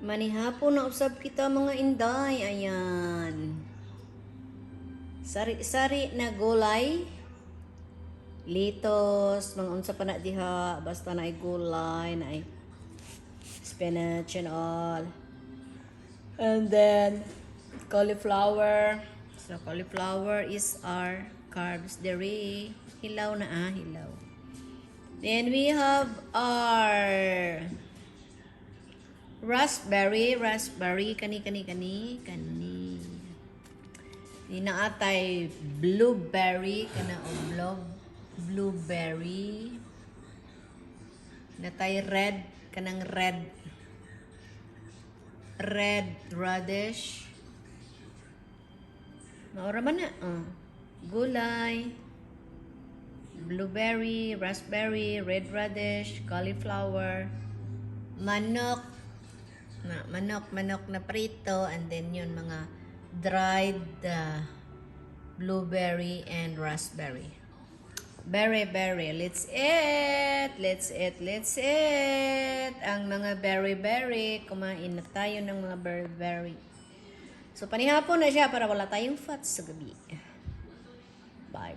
Manihapon na usab kita mga inday. Ayan. Sari-sari na gulay. Litos, mga unsa pa na diha, basta na ay gulay, na ay spinach and all. And then cauliflower. So cauliflower is our carbs dairy. Hilaw na hilaw. Then we have our raspberry, kani. Inaatay blueberry, kana o blueberry. Natay red, kanang red radish. Maura man na, gulay, blueberry, raspberry, red radish, cauliflower, manok na prito, and then yun mga dried blueberry and raspberry. Berry. Let's eat. Ang mga berry. Kumain na tayo ng mga berry. So panihapon na siya para wala tayong fats sa gabi. Bye.